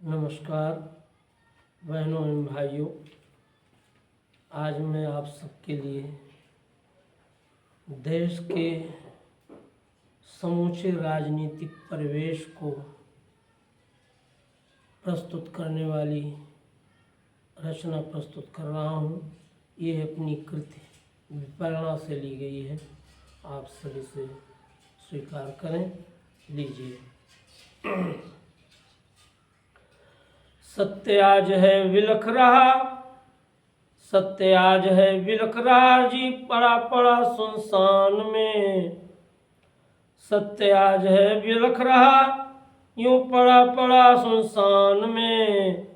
नमस्कार बहनों एवं भाइयों, आज मैं आप सबके लिए देश के समूचे राजनीतिक परिवेश को प्रस्तुत करने वाली रचना प्रस्तुत कर रहा हूँ। ये अपनी कृति विपरणा से ली गई है, आप सभी से स्वीकार करें। लीजिए। सत्य आज है विलख रहा, सत्य आज है विलख रहा जी पड़ा पड़ा सुनसान में। सत्य आज है विलख रहा यूं पड़ा पड़ा सुनसान में।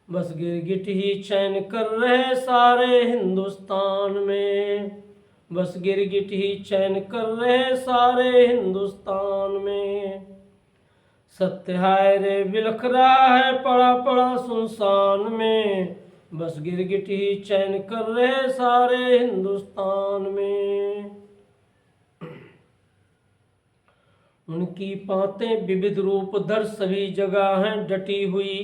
बस गिरगिट ही चैन कर रहे सारे हिंदुस्तान में। बस गिरगिट ही चैन कर रहे सारे हिंदुस्तान में। सत्य हाय रे बिलख रहा है पड़ा पड़ा सुनसान में। बस गिरगिट ही चैन कर रहे सारे हिंदुस्तान में। उनकी बातें विविध रूप धर सभी जगह हैं डटी हुई।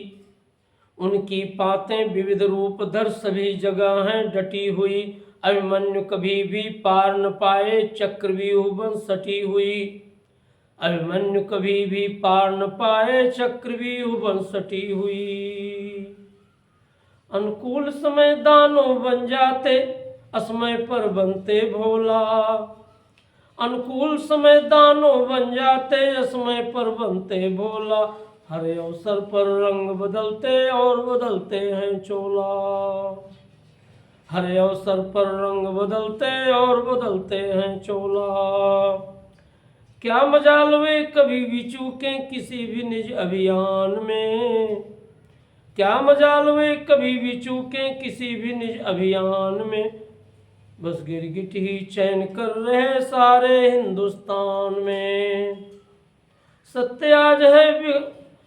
उनकी बातें विविध रूप धर सभी जगह हैं डटी हुई। अभिमन्यु कभी भी पार न पाए चक्रव्यूह बन सटी हुई। अभिमन्यु कभी भी पार न पाए चक्रव्यूह बन सटी हुई। अनुकूल समय दानव बन जाते असमय पर बनते भोला। अनुकूल समय दानव बन जाते असमय पर बनते भोला। हर अवसर पर रंग बदलते और बदलते हैं चोला। हर अवसर पर रंग बदलते और बदलते हैं चोला। क्या मजाल वे कभी भी चूके किसी भी निज अभियान में। क्या मजाल वे कभी भी चूके किसी भी निज अभियान में। बस गिरगिट ही चैन कर रहे सारे हिंदुस्तान में। सत्य आज है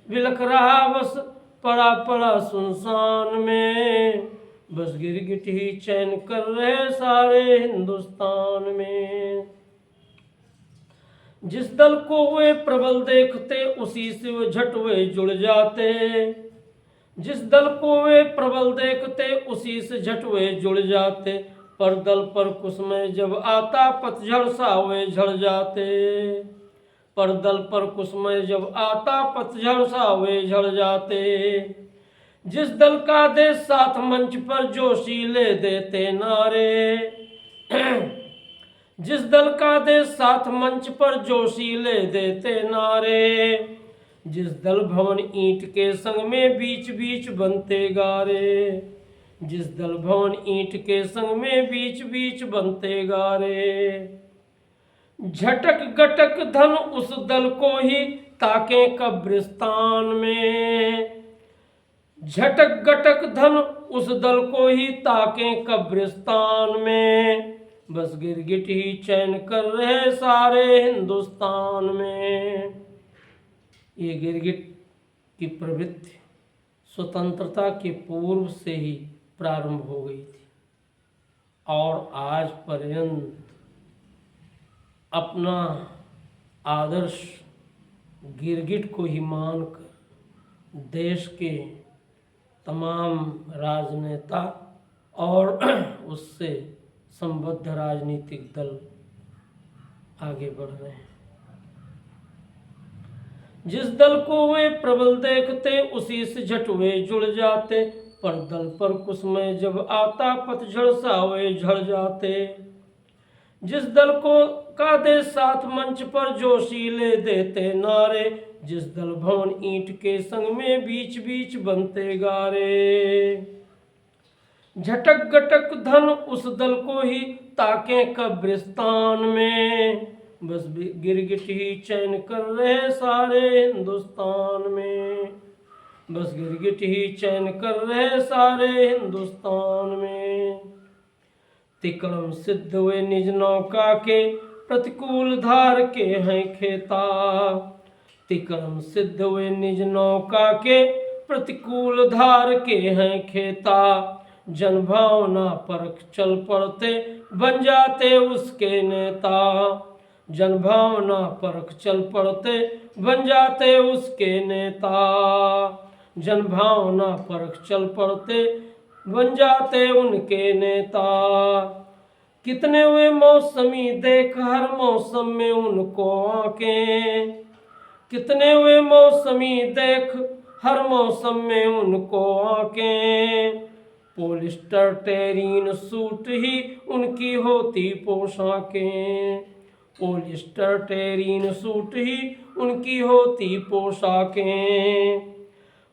बिलख रहा बस पड़ा पड़ा सुनसान में। बस गिरगिट ही चैन कर रहे सारे हिंदुस्तान में। जिस दल को वे प्रबल देखते उसी से वो झट वे जुड़ जाते। जिस दल को वे प्रबल देखते उसी से झट वे जुड़ जाते। पर दल पर कुछ में जब आता पतझड़ सा वे झड़ जाते। पर दल पर कुछ में जब आता पतझड़ सा वे झड़ जाते। जिस दल का देश साथ मंच पर जोशीले देते नारे। जिस दल का देश साथ मंच पर जोशीले देते नारे। जिस दल भवन ईंट के संग में बीच बीच बनते गारे। जिस दल भवन ईंट के संग में बीच बीच बनते गारे। झटक गटक धन उस दल को ही ताके कब्रिस्तान में। झटक गटक धन उस दल को ही ताके कब्रिस्तान में। बस गिरगिट ही चैन कर रहे सारे हिंदुस्तान में। ये गिरगिट की प्रवृत्ति स्वतंत्रता के पूर्व से ही प्रारंभ हो गई थी और आज पर्यंत अपना आदर्श गिरगिट को ही मानकर देश के तमाम राजनेता और उससे संबद्ध राजनीतिक दल आगे बढ़ रहे हैं। जिस दल को वे प्रबल देखते उसी से झट वे जुड़ जाते। पर दल पर कुछ में जब आता पतझड़ सा वे झड़ जाते। जिस दल को का देश साथ मंच पर जोशीले देते नारे। जिस दल भवन ईंट के संग में बीच बीच बनते गारे। झटक गटक धन उस दल को ही ताके कब्रिस्तान में। बस गिरगिट ही चैन कर रहे सारे हिंदुस्तान में। बस गिरगिट ही चैन कर रहे सारे हिंदुस्तान में। तिकड़म सिद्ध वे निज नौका के प्रतिकूल धार के हैं खेता। तिकड़म सिद्ध वे निज नौका के प्रतिकूल धार के हैं खेता। जनभावना परख चल पड़ते बन जाते उसके नेता। जनभावना परख चल पड़ते बन जाते उसके नेता। जन भावना परख चल पड़ते, बन जाते उनके नेता। कितने हुए मौसमी देख हर मौसम में उनको आंकें, कितने हुए मौसमी देख हर मौसम में उनको आंकें। पोलिस्टर टेरीन सूट ही उनकी होती पोशाकें, पोलिस्टर टेरीन सूट ही उनकी होती पोशाकें।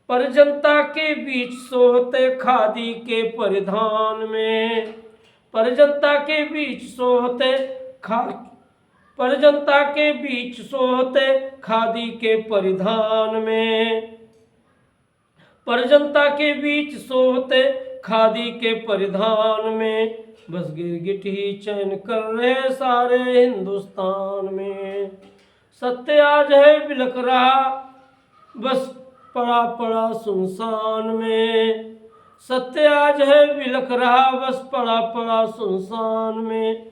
पर जनता के बीच सोहते खादी के परिधान में, पर जनता के बीच सोहते पर जनता के बीच सोहते खादी के परिधान में, पर जनता के बीच सोहते खादी के परिधान में। बस गिरगिट ही चयन कर रहे सारे हिंदुस्तान में। सत्य आज है बिलख रहा बस पड़ा पड़ा सुनसान में, सत्य आज है बिलख रहा बस पड़ा पड़ा सुनसान में।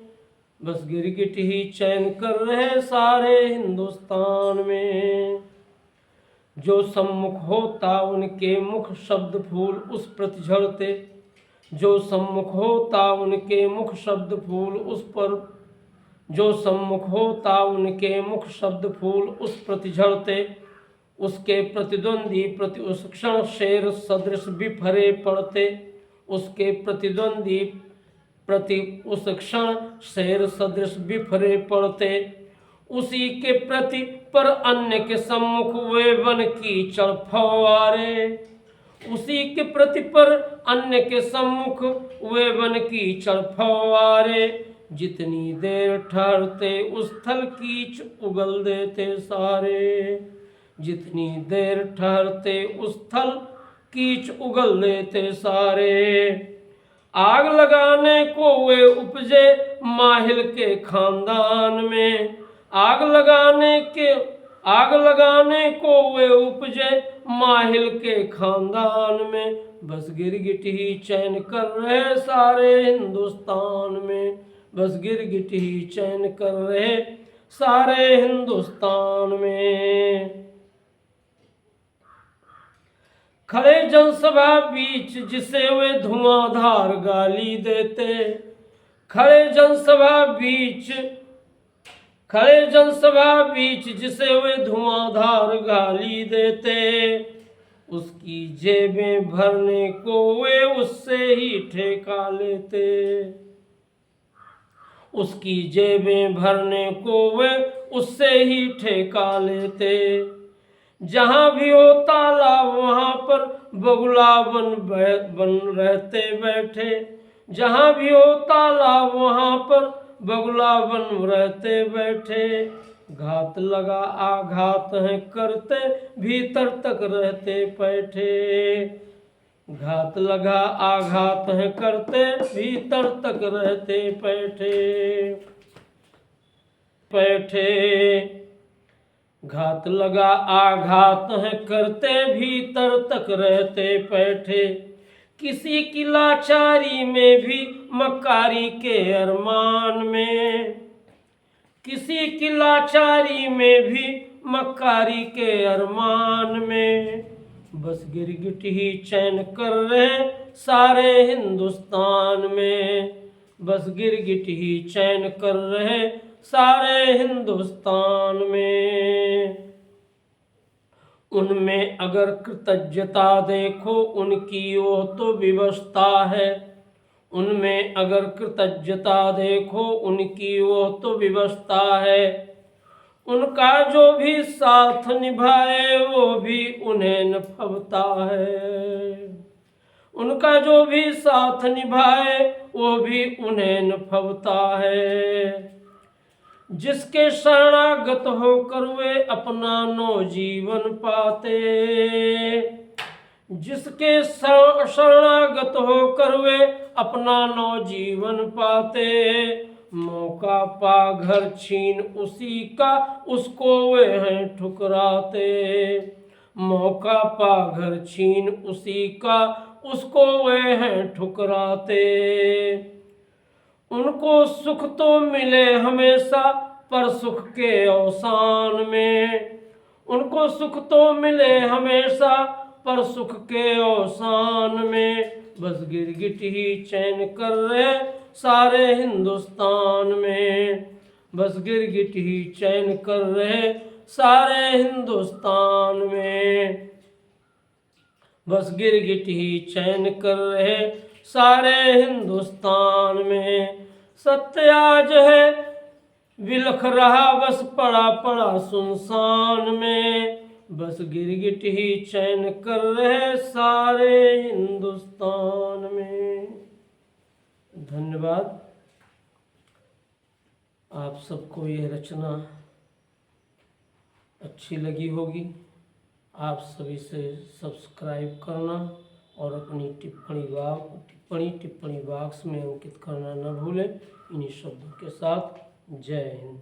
बस गिरगिट ही चयन कर रहे सारे हिंदुस्तान में। जो सम्मुख होता उनके मुख शब्द फूल उस प्रति झड़ते, जो सम्मुख होता उनके मुख शब्द फूल उस पर, जो सम्मुख होता उनके मुख शब्द फूल उस प्रति झड़ते। उसके प्रतिद्वंदी प्रति उस क्षण शेर सदृश बिफरे पड़ते, उसके प्रतिद्वंदी प्रति उस क्षण शेर सदृश बिफरे पड़ते। उसी के प्रति पर अन्य के सम्मुख वे वन कीचड़ फव्वारे, उसी के प्रति पर अन्य के सम्मुख वे वन कीचड़ फव्वारे। जितनी देर ठहरते उस थल कीच उगल देते सारे, जितनी देर ठहरते उस थल कीच उगल देते सारे। आग लगाने को वे उपजे माहिल के खानदान में, आग लगाने को वे उपजे माहिल के खानदान में। बस गिरगिट ही चयन कर रहे सारे हिंदुस्तान में, बस गिरगिट ही चयन कर रहे सारे हिंदुस्तान में। खड़े जनसभा बीच जिसे वे धुआंधार गाली देते, खड़े जनसभा बीच जिसे वे धुआंधार गाली देते। उसकी जेबें भरने को वे उससे ही ठेका लेते, उसकी जेबें भरने को वे उससे ही ठेका लेते। जहाँ भी हो तालाब वहाँ पर बगुला बन रहते बैठे, जहाँ भी हो तालाब वहाँ पर बगुला बन रहते बैठे। घात लगा आघात है करते भीतर तक रहते बैठे, घात लगा आघात है करते भीतर तक रहते बैठे। घात लगा आघात है करते भीतर तक रहते बैठे। किसी की लाचारी में भी मक्कारी के अरमान में, किसी की लाचारी में भी मक्कारी के अरमान में। बस गिरगिट ही चैन कर रहे सारे हिंदुस्तान में, बस गिरगिट ही चैन कर रहे सारे हिंदुस्तान में। उनमें अगर कृतज्ञता देखो उनकी वो तो विवशता है, उनमें अगर कृतज्ञता देखो उनकी वो तो विवशता है। उनका जो भी साथ निभाए वो भी उन्हें न फबता है, उनका जो भी साथ निभाए वो भी उन्हें न फबता है। जिसके शरणागत होकर वे अपना नौजीवन पाते, जिसके शरणागत होकर वे अपना नौजीवन पाते। मौका पा घर छीन उसी का उसको वे हैं ठुकराते, मौका पा घर छीन उसी का उसको वे हैं ठुकराते। उनको सुख तो मिले हमेशा पर सुख के अवसान में, उनको सुख तो मिले हमेशा पर सुख के अवसान में, बस गिरगिट ही चैन कर रहे सारे हिंदुस्तान में, बस गिरगिट ही चैन कर रहे सारे हिंदुस्तान में, बस गिरगिट ही चैन कर रहे सारे हिंदुस्तान में। सत्य आज है बिलख रहा बस पड़ा पड़ा सुनसान में, बस गिरगिट ही चैन कर रहे सारे हिंदुस्तान में। धन्यवाद। आप सबको यह रचना अच्छी लगी होगी। आप सभी से सब्सक्राइब करना और अपनी टिप्पणी बॉक्स में अंकित करना न भूलें। इन्हीं शब्दों के साथ जय हिंद।